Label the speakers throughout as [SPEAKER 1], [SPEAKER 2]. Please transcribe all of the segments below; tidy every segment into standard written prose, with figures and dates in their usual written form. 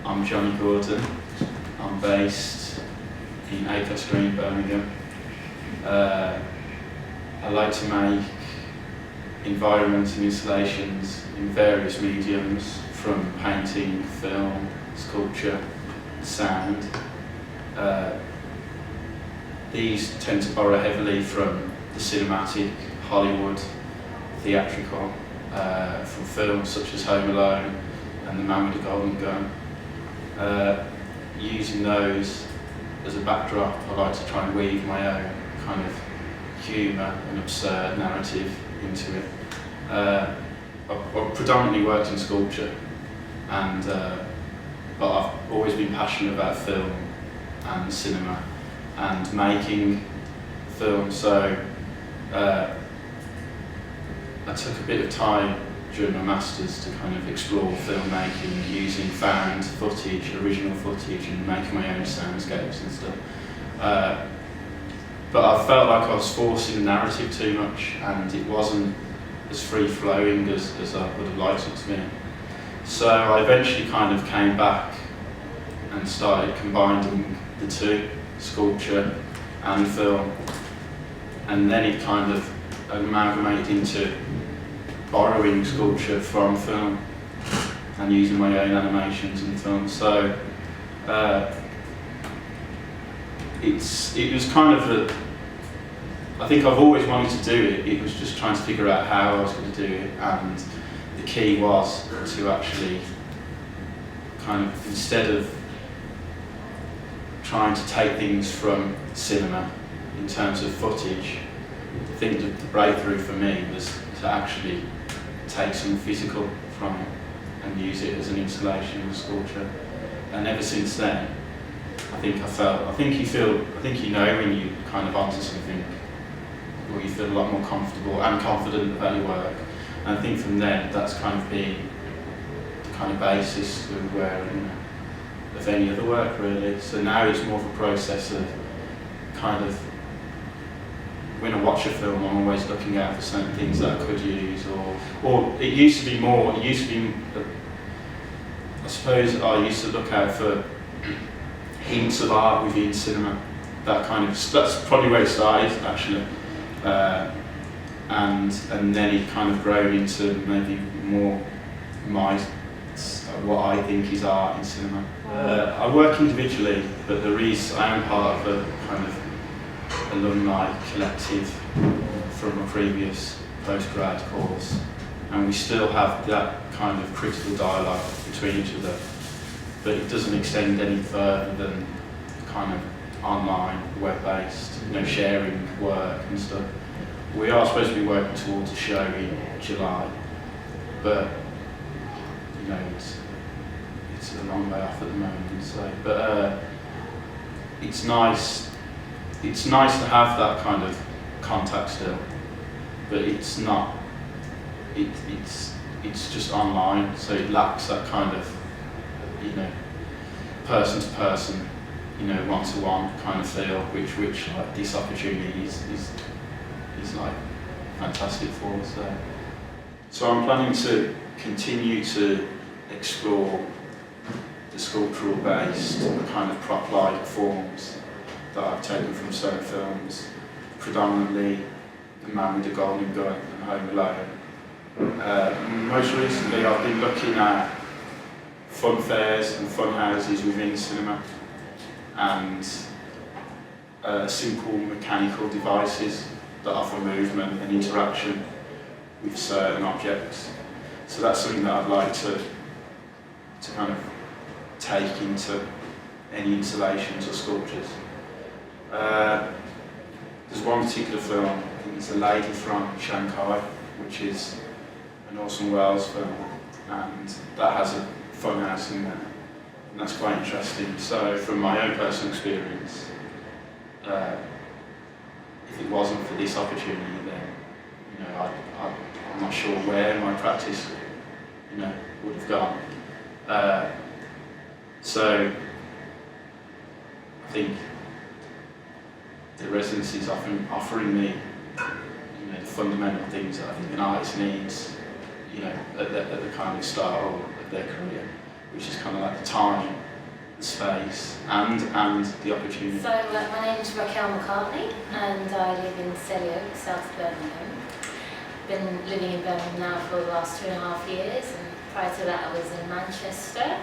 [SPEAKER 1] I'm Johnny Gordon. I'm based in Acres Green, Birmingham. I like to make environments and installations in various mediums, from painting, film, sculpture, sound. These tend to borrow heavily from the cinematic, Hollywood, theatrical, from films such as Home Alone and The Man with the Golden Gun. Using those as a backdrop, I like to try and weave my own kind of humour and absurd narrative into it. I've predominantly worked in sculpture, and but I've always been passionate about film and cinema and making film. So I took a bit of time during my masters to kind of explore filmmaking using found footage, original footage, and making my own soundscapes and stuff. But I felt like I was forcing the narrative too much, and it wasn't as free-flowing as I would have liked it to be. So I eventually kind of came back and started combining the two, sculpture and film, and then it kind of amalgamated into borrowing sculpture from film and using my own animations in film. So it was kind of I think I've always wanted to do it. It was just trying to figure out how I was going to do it, and the key was to actually kind of, instead of trying to take things from cinema in terms of footage, I think the breakthrough for me was to actually take some physical from it and use it as an installation and sculpture. And ever since then, I think you know when you kind of onto something, or you feel a lot more comfortable and confident about your work. And I think from then, that's kind of been the kind of basis of where, of any other work really. So now it's more of a process of kind of, when I watch a film, I'm always looking out for certain things that I could use, or it used to be, I suppose I used to look out for hints of art within cinema. That's probably where it started actually. And then it kind of grown into maybe more what I think is art in cinema. I work individually, but I am part of a kind of alumni collective from a previous postgrad course, and we still have that kind of critical dialogue between each other, but it doesn't extend any further than kind of online, web-based, sharing work and stuff. We are supposed to be working towards a show in July, but it's a long way off at the moment. So, but it's nice. It's nice to have that kind of contact still, but it's not. It's just online, so it lacks that kind of person to person, one-to-one kind of feel, which like this opportunity is like fantastic for us. So I'm planning to continue to explore the sculptural based kind of prop-like forms that I've taken from certain films, predominantly The Man with the Golden Gun and Home Alone. Most recently I've been looking at fun fairs and fun houses within cinema, and simple mechanical devices that offer movement and interaction with certain objects. So that's something that I'd like to kind of take into any installations or sculptures. There's one particular film, I think it's A Lady from Shanghai, which is an Orson Welles film, and that has a fun house in there, and that's quite interesting. So from my own personal experience, if it wasn't for this opportunity, then I'm not sure where my practice would have gone. So I think the residency is often offering me the fundamental things that I think an artist needs at the kind of start of their career. which is kind of like the time, the space, and the opportunity.
[SPEAKER 2] So my name is Raquel McCartney, and I live in Selly Oak, South Birmingham. Been living in Birmingham now for the last 2.5 years, and prior to that I was in Manchester,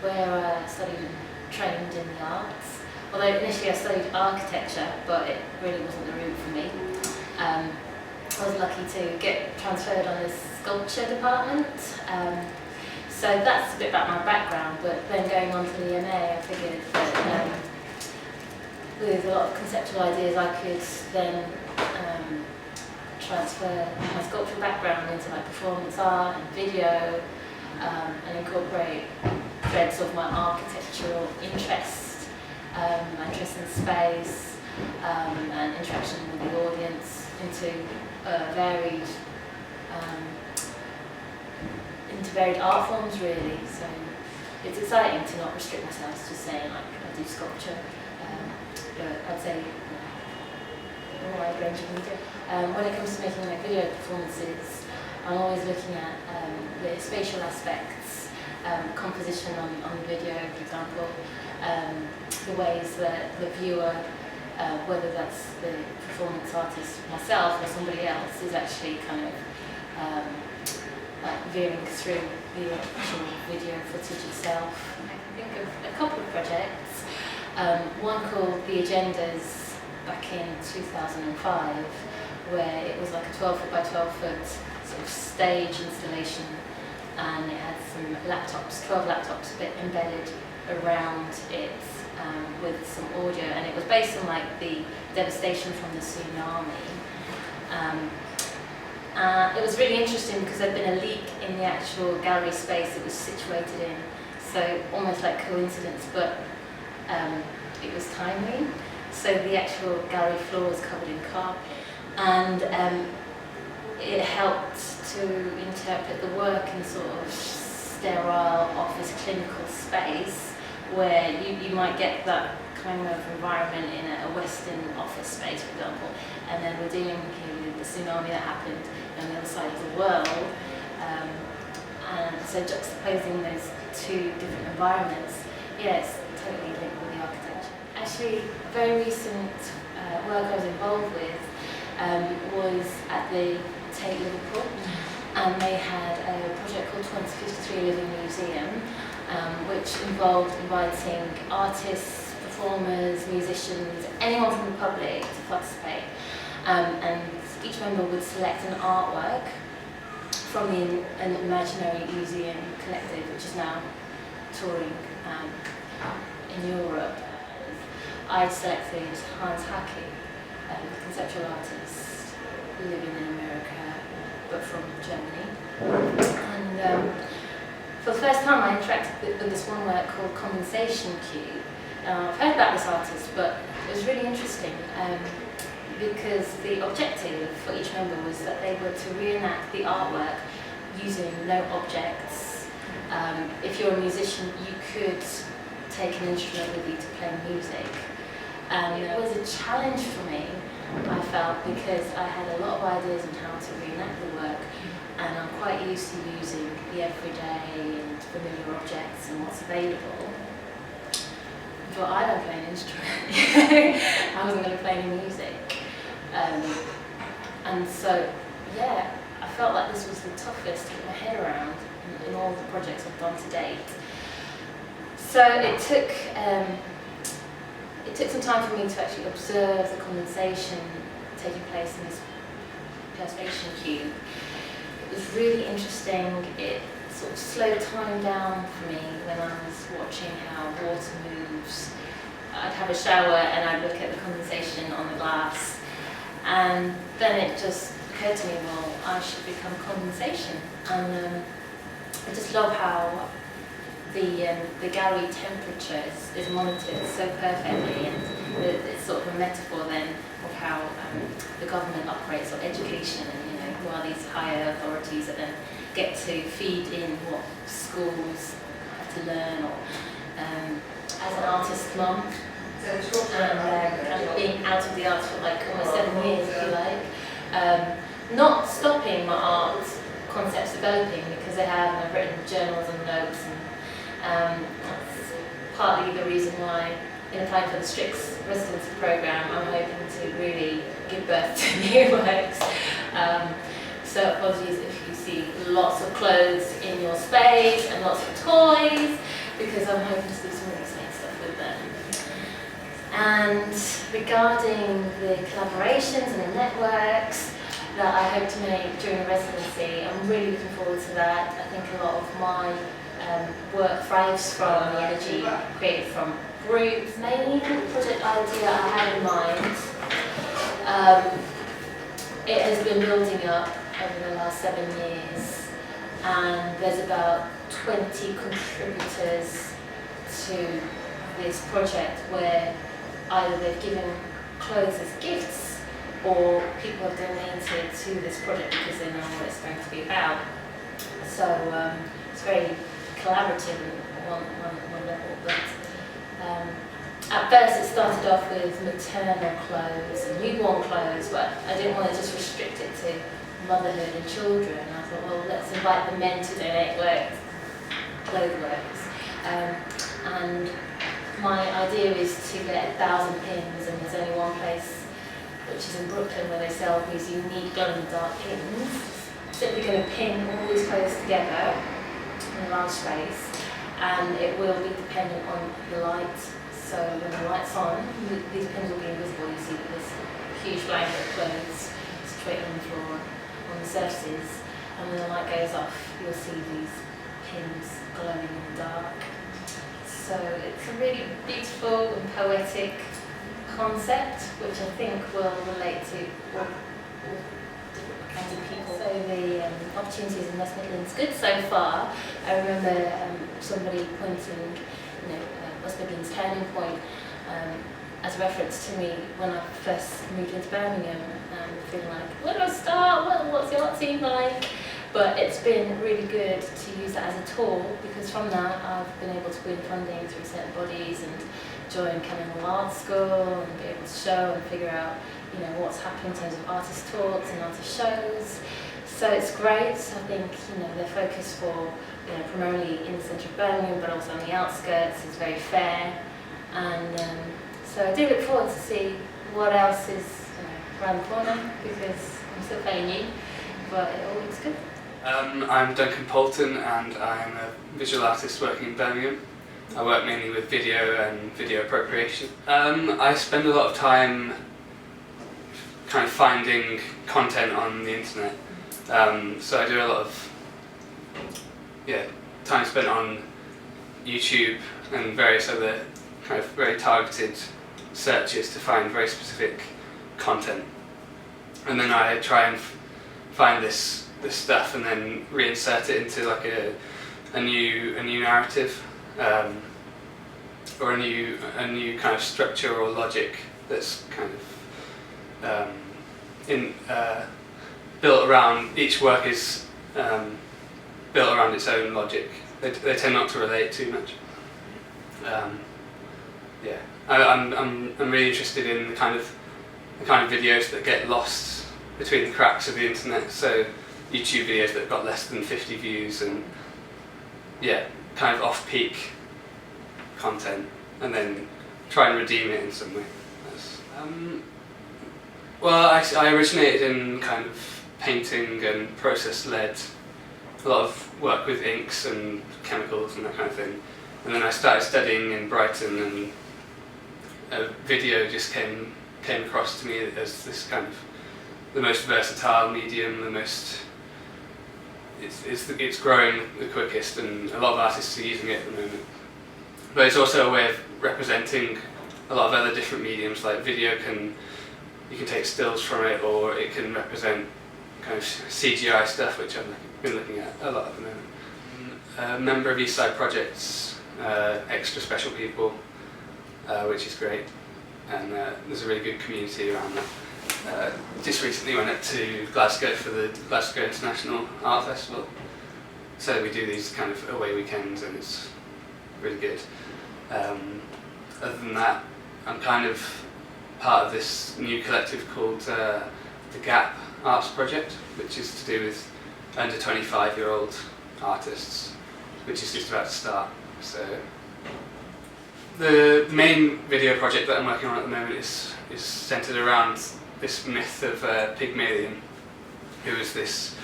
[SPEAKER 2] where I studied and trained in the arts. Although initially I studied architecture, but it really wasn't the route for me. I was lucky to get transferred on this sculpture department. So that's a bit about my background, but then going on to the MA, I figured that with a lot of conceptual ideas I could then transfer my sculptural background into like performance art and video, and incorporate threads of my architectural interest, my interest in space, and interaction with the audience into varied art forms really. So it's exciting to not restrict myself to just saying like I do sculpture, but I'd say a wide range of media. When it comes to making like video performances, I'm always looking at the spatial aspects, composition on the video, for example, the ways that the viewer, whether that's the performance artist myself or somebody else, is actually kind of like veering through the actual video footage itself. I can think of a couple of projects, one called The Agendas back in 2005, where it was like a 12 foot by 12 foot sort of stage installation, and it had some laptops, 12 laptops embedded around it, with some audio, and it was based on like the devastation from the tsunami. It was really interesting because there'd been a leak in the actual gallery space it was situated in, so almost like coincidence, but it was timely. So the actual gallery floor was covered in carpet, and it helped to interpret the work in sort of sterile office clinical space, where you might get that kind of environment in a Western office space, for example, and then we're dealing here with the tsunami that happened on the other side of the world, and so juxtaposing those two different environments, yeah, it's totally linked with the architecture. Actually, very recent work I was involved with was at the ptIII Liverpool, and they had a project called 2053 Living Museum, which involved inviting artists, performers, musicians, anyone from the public to participate, and each member would select an artwork from an imaginary museum collective, which is now touring in Europe. I selected Hans Haacke, a conceptual artist living in America, but from Germany. And for the first time I interacted with this one work called Condensation Cube. I've heard about this artist, but it was really interesting because the objective for each member was that they were to reenact the artwork using no objects. If you're a musician, you could take an instrument with you to play music. And it was a challenge for me, I felt, because I had a lot of ideas on how to reenact the work, and I'm quite used to using the everyday and familiar objects and what's available. But I don't play an instrument. I wasn't going to play any music. And so, yeah, I felt like this was the toughest to get my head around in all the projects I've done to date. So it took some time for me to actually observe the condensation taking place in this perspiration cube. It was really interesting. It sort of slowed time down for me when I was watching how water moves. I'd have a shower and I'd look at the condensation on the glass, and then it just occurred to me, well, I should become condensation. And I just love how the gallery temperature is monitored so perfectly, and it's sort of a metaphor then of how the government operates, or education, and who are these higher authorities that then get to feed in what schools have to learn, or as an artist mum, and being out of the arts for like almost 7 years, if you like, not stopping my art concepts developing, because I have, and I've written journals and notes, That's partly the reason why, in applying for the Strix residency programme, I'm hoping to really give birth to new works. So apologies if you see lots of clothes in your space and lots of toys, because I'm hoping to do some really exciting stuff with them. And regarding the collaborations and the networks that I hope to make during the residency, I'm really looking forward to that. I think a lot of my work thrives from the energy created from groups. Main project idea I had in mind, it has been building up over the last 7 years, and there's about 20 contributors to this project where either they've given clothes as gifts or people have donated to this project because they know what it's going to be about. So it's very collaborative on one level, but at first it started off with maternal clothes and newborn clothes, but I didn't want to just restrict it to motherhood and children. I thought, well, let's invite the men to donate clothes works. And my idea is to get 1,000 pins, and there's only one place, which is in Brooklyn, where they sell these unique glow-in-the-dark pins. Simply going to pin all these clothes together in a large space, and it will be dependent on the light. So when the light's on, these pins will be invisible. You see this huge blanket of clothes straight on the floor, on the surfaces, and when the light goes off, you'll see these pins glowing in the dark. So it's a really beautiful and poetic concept, which I think will relate to all different kinds of people. So the opportunities in West Midlands good so far. I remember somebody pointing, West Midlands turning point as a reference to me when I first moved into Birmingham, feeling like, where do I start? Well, what's the art scene like? But it's been really good to use that as a tool, because from that I've been able to win funding through certain bodies and join Canonical Art School and be able to show and figure out what's happening in terms of artist talks and artist shows. So it's great. I think their focus for primarily in the centre of Birmingham, but also on the outskirts, is very fair. And so I do look forward to see what else is around the corner, because I'm still fairly new, but it all looks good.
[SPEAKER 3] I'm Duncan Poulton, and I'm a visual artist working in Birmingham. I work mainly with video and video appropriation. I spend a lot of time kind of finding content on the internet. So I do a lot of time spent on YouTube and various other kind of very targeted searches to find very specific content. And then I try and find this stuff and then reinsert it into like a new narrative, or a new kind of structure or logic that's kind of built around, each work is built around its own logic. They tend not to relate too much. I'm really interested in the kind of videos that get lost between the cracks of the internet. So YouTube videos that have got less than 50 views and kind of off-peak content, and then try and redeem it in some way. Well, I originated in kind of painting and process-led, a lot of work with inks and chemicals and that kind of thing. And then I started studying in Brighton, and a video just came across to me as this kind of the most versatile medium, it's growing the quickest, and a lot of artists are using it at the moment. But it's also a way of representing a lot of other different mediums, like video you can take stills from it, or it can represent kind of CGI stuff, which I've been looking at a lot at the moment. A member of East Side Projects, Extra Special People, which is great, and there's a really good community around that. Just recently went up to Glasgow for the Glasgow International Art Festival, so we do these kind of away weekends, and it's really good. Other than that, I'm kind of part of this new collective called the Gap Arts Project, which is to do with under 25-year-old artists, which is just about to start. So the main video project that I'm working on at the moment is centred around this myth of Pygmalion, who was this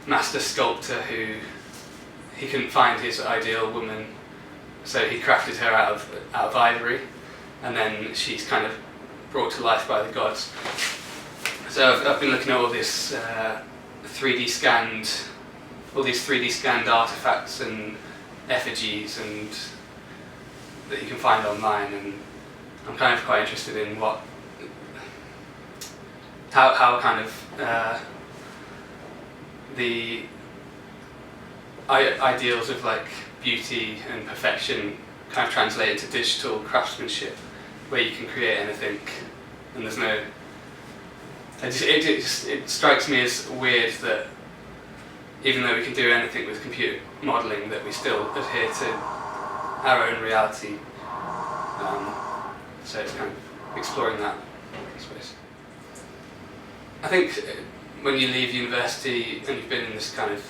[SPEAKER 3] master sculptor who he couldn't find his ideal woman, so he crafted her out of ivory, and then she's kind of brought to life by the gods. So I've been looking at all this 3D scanned, all these 3D scanned artifacts and effigies and that you can find online, and I'm kind of quite interested in how kind of the ideals of like beauty and perfection kind of translate into digital craftsmanship, where you can create anything, and there's no. It strikes me as weird that even though we can do anything with computer modelling, that we still adhere to our own reality. So it's kind of exploring that, I suppose. I think when you leave university and you've been in this kind of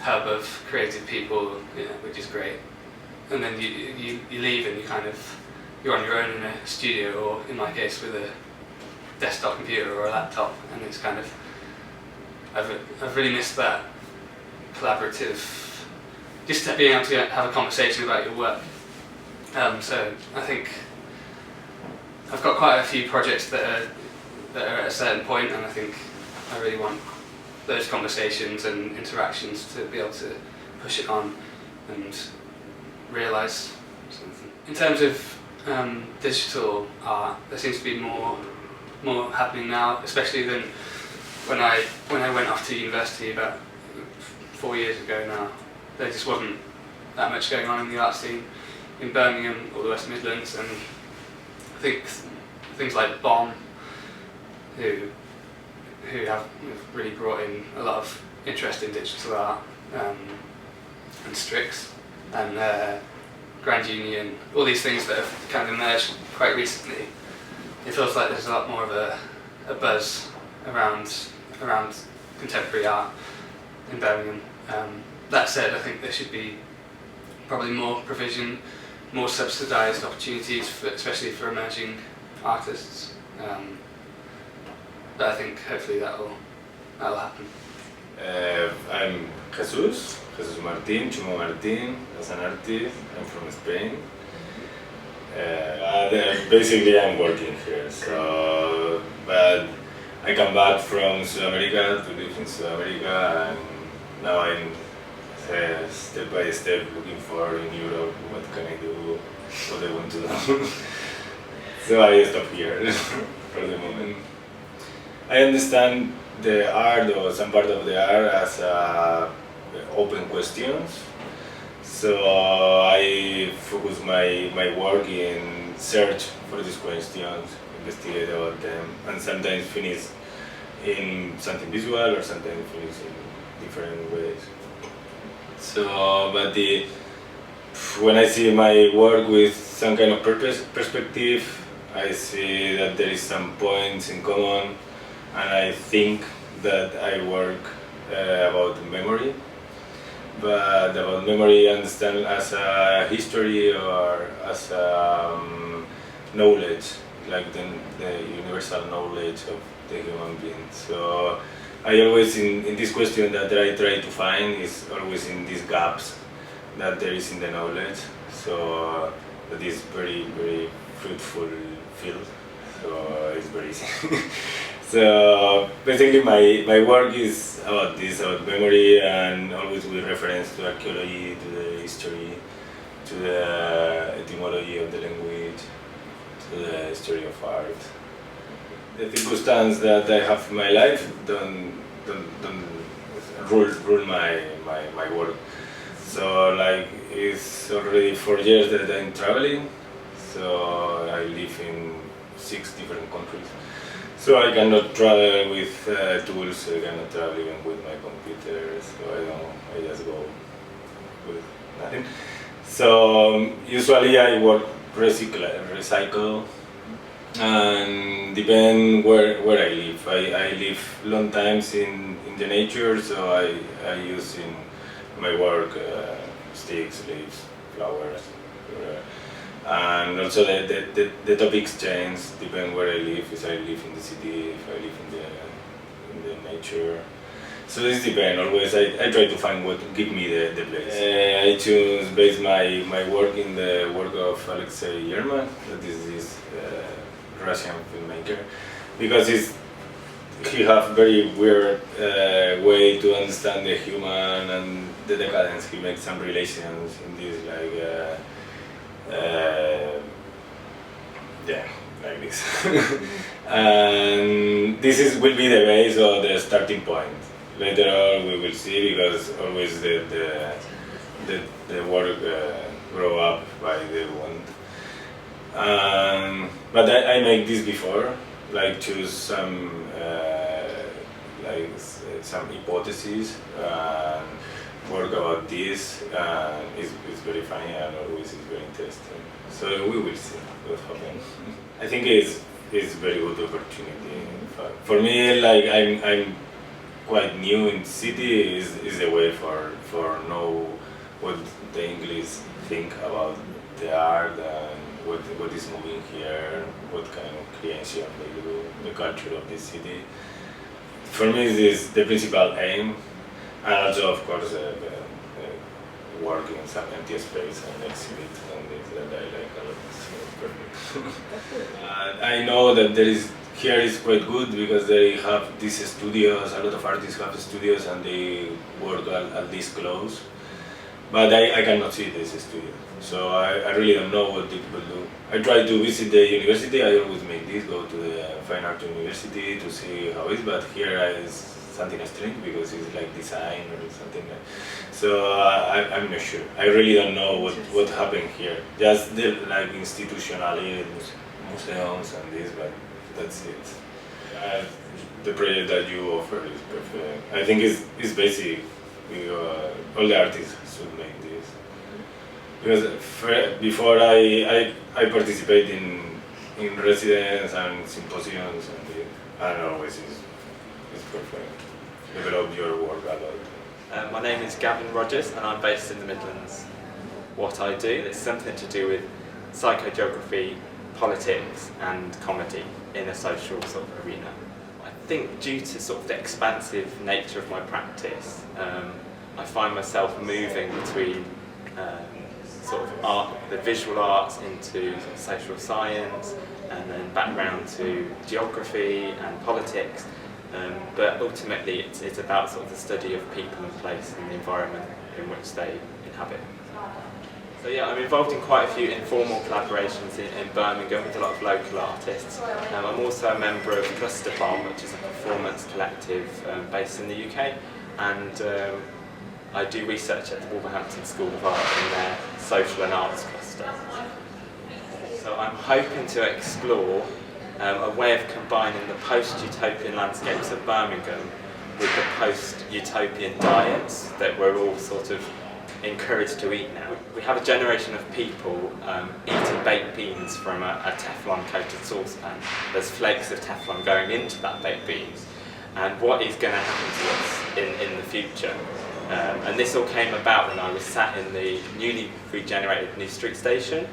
[SPEAKER 3] hub of creative people, which is great, and then you leave and you're on your own in a studio, or in my case with a desktop computer or a laptop, and it's kind of I've really missed that collaborative, just being able to have a conversation about your work. So I think I've got quite a few projects that are at a certain point, and I think I really want those conversations and interactions to be able to push it on and realise something. In terms of digital art, there seems to be more happening now, especially than when I went off to university about 4 years ago now. There just wasn't that much going on in the art scene in Birmingham or the West Midlands, and I think things like Bomb, who have really brought in a lot of interest in digital art, and Strix, and Grand Union, all these things that have kind of emerged quite recently. It feels like there's a lot more of a buzz around contemporary art in Birmingham. That said, I think there should be probably more provision, more subsidised opportunities, especially for emerging artists. But I think hopefully that'll happen.
[SPEAKER 4] I'm Jesus Martin, Chumo Martin, as an artist. I'm from Spain. Basically I'm working here, so, but I come back from South America to live in South America, and now I'm step by step looking for in Europe what can I do, what I want to do. So I stop here for the moment. I understand the art, or some part of the art, as open questions. So I focus my work in search for these questions, investigate about them, and sometimes finish in something visual, or sometimes finish in different ways. So, but when I see my work with some kind of perspective, I see that there is some points in common, and I think that I work about memory. But about memory, I understand as a history or as a knowledge, like the universal knowledge of the human being. So I always, in this question that I try to find, is always in these gaps that there is in the knowledge. So that is very, very fruitful field. So it's very easy. So basically my work is about this, about memory, and always with reference to archaeology, to the history, to the etymology of the language, to the history of art. The circumstance that I have in my life don't rule my work. So like it's already 4 years that I'm traveling. So I live in 6 different countries. So I cannot travel with tools, I cannot travel even with my computer, so I just go with nothing. So usually I work recycle, and depend where I live. I live long times in the nature, so I use in my work sticks, leaves, flowers. And also the topics change depending where I live. If I live in the city, if I live in the nature. So this depends. Always I try to find what give me the place. I choose base my work in the work of Alexei Yerman, that is this Russian filmmaker, because he have very weird way to understand the human and the decadence. He makes some relations in this like this. And this will be the base or the starting point. Later on we will see, because always the work grow up by the one. But I make this before, like choose some some hypotheses and work about this. It's very funny and always is very interesting. So we will see what happens. I think it's very good opportunity. In fact, for me, like I'm quite new in city, is a way for know what the English think about the art and what is moving here, what kind of creation they do, the culture of the city. For me, this is the principal aim, and also of course work in some empty space and exhibit on this that I like a lot. So perfect. I know that here is quite good because they have these studios. A lot of artists have studios and they work at least close. But I cannot see this studio, so I really don't know what people do. I try to visit the university. I always make this, go to the Fine Art University to see how it is. But here is something strange because it's like design or something. So I'm not sure. I really don't know what happened here. Just like institutionally, museums and this, but that's it. The project that you offer is perfect. I think it's basic. All the artists should make this. Because before I participate in residence and symposiums and always it's perfect. Develop your work a lot.
[SPEAKER 5] My name is Gavin Rogers and I'm based in the Midlands. What I do is something to do with psychogeography, politics and comedy in a social sort of arena. I think due to sort of the expansive nature of my practice, I find myself moving between sort of art, the visual arts into sort of social science, and then background to geography and politics. But ultimately, it's about sort of the study of people and place and the environment in which they inhabit. So yeah, I'm involved in quite a few informal collaborations in Birmingham with a lot of local artists. I'm also a member of Cluster Bomb, which is a performance collective based in the UK, and I do research at the Wolverhampton School of Art in their social and arts cluster. So I'm hoping to explore a way of combining the post-utopian landscapes of Birmingham with the post-utopian diets that we're all sort of encouraged to eat now. We have a generation of people eating baked beans from a Teflon coated saucepan. There's flakes of Teflon going into that baked beans. And what is going to happen to us in the future? And this all came about when I was sat in the newly regenerated New Street station.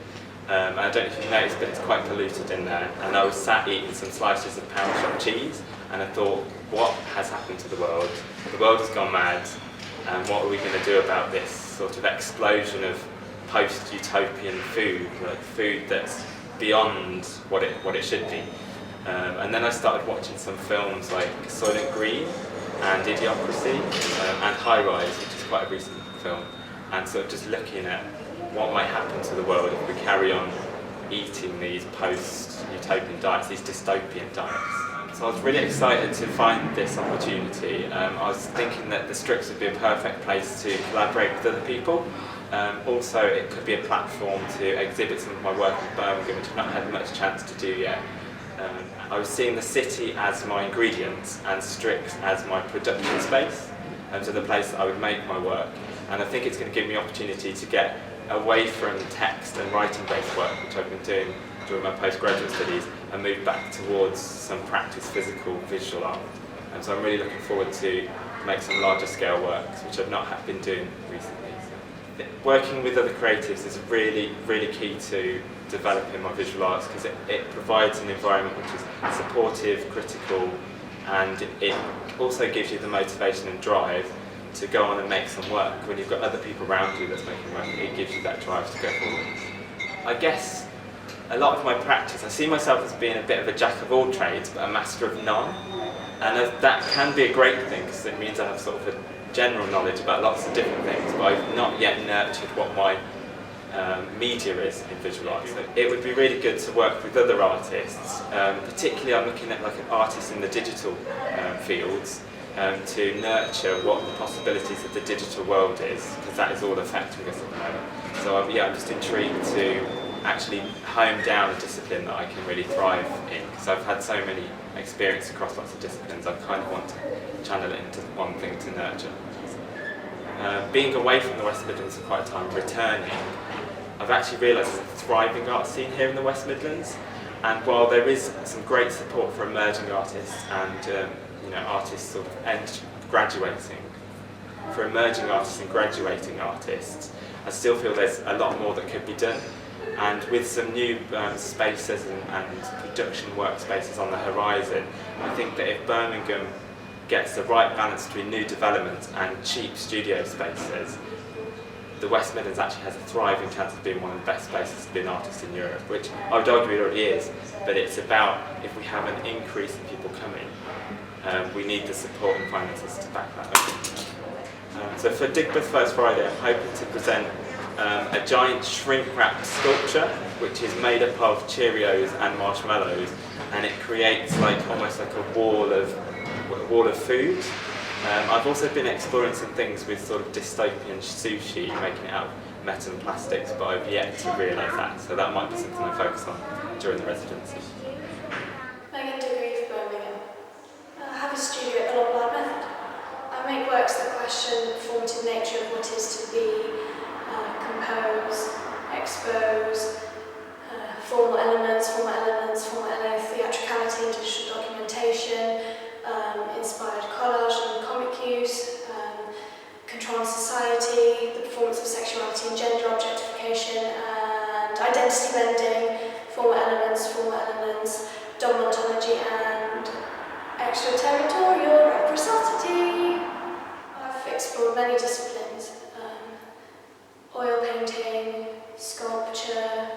[SPEAKER 5] And I don't know if you've noticed, but it's quite polluted in there. And I was sat eating some slices of pound shop cheese, and I thought, what has happened to the world? The world has gone mad, and what are we going to do about this sort of explosion of post-utopian food, like food that's beyond what it should be? And then I started watching some films like Soylent Green and Idiocracy and High Rise, which is quite a recent film, and sort of just looking at what might happen to the world if we carry on eating these post-utopian diets, these dystopian diets. So I was really excited to find this opportunity. I was thinking that the Strix would be a perfect place to collaborate with other people. Also, it could be a platform to exhibit some of my work in Birmingham, which I've not had much chance to do yet. I was seeing the city as my ingredients and Strix as my production space, so the place that I would make my work. And I think it's going to give me opportunity to get away from text and writing-based work, which I've been doing during my postgraduate studies, and move back towards some practice physical visual art. And so I'm really looking forward to make some larger scale works, which I've not been doing recently. So working with other creatives is really, really key to developing my visual arts, because it provides an environment which is supportive, critical, and it also gives you the motivation and drive to go on and make some work. When you've got other people around you that's making work, it gives you that drive to go forward. I guess a lot of my practice, I see myself as being a bit of a jack of all trades but a master of none, and that can be a great thing because it means I have sort of a general knowledge about lots of different things, but I've not yet nurtured what my media is in visual arts. So it would be really good to work with other artists, particularly I'm looking at like artists in the digital fields, to nurture what the possibilities of the digital world is, because that is all affecting us at the moment. So I'm just intrigued to actually home down a discipline that I can really thrive in, because I've had so many experiences across lots of disciplines. I kind of want to channel it into one thing to nurture. Being away from the West Midlands for quite a time, returning, I've actually realised there's a thriving art scene here in the West Midlands, and while there is some great support for emerging artists and artists sort of graduating, for emerging artists and graduating artists, I still feel there's a lot more that could be done. And with some new spaces and production workspaces on the horizon, I think that if Birmingham gets the right balance between new development and cheap studio spaces, the West Midlands actually has a thriving chance of being one of the best places to be an artist in Europe, which I would argue it already is, but it's about if we have an increase in people coming, we need the support and finances to back that up. So for Digbeth First Friday, I'm hoping to present a giant shrink-wrapped sculpture which is made up of Cheerios and marshmallows, and it creates almost like a wall of food. I've also been exploring some things with sort of dystopian sushi, making it out of metal and plastics, but I've yet to realise that, so that might be something I focus on during the residency.
[SPEAKER 6] Megan degree for Birmingham. I have a studio at the Lombard Method. I make works that question the formative nature of what is to be, compose, expose, formal elements, theatricality and digital documentation, inspired collage and comic use, control society, the performance of sexuality and gender objectification, and identity bending, formal elements, dom ontology and extraterritorial reciprocity. I've explored many disciplines. Oil painting, sculpture,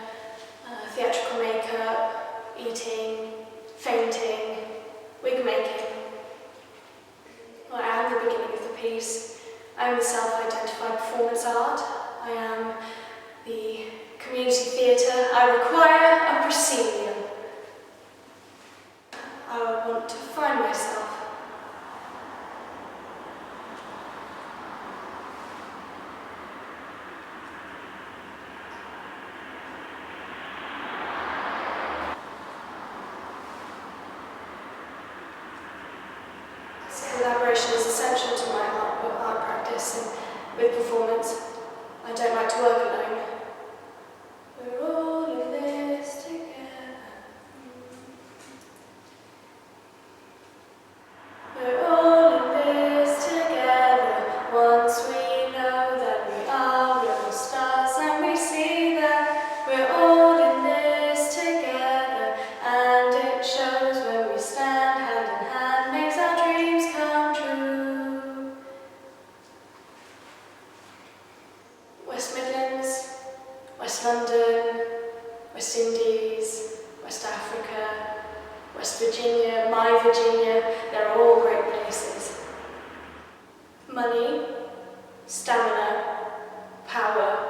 [SPEAKER 6] theatrical makeup, eating, fainting, wig making. Well, I am the beginning of the piece. I am the self-identified performance art. I am the community theatre. I require a proscenium. I want to find myself. Collaboration is essential to my art practice and with performance. I don't like to work alone. We're all in this together. We're all in this together. Once we know that we are real stars and we see that we're all in this together, and it shows when we stand hand in hand, makes our dreams come true. West Midlands, West London, West Indies, West Africa, West Virginia, my Virginia, they're all great places. Money, stamina, power,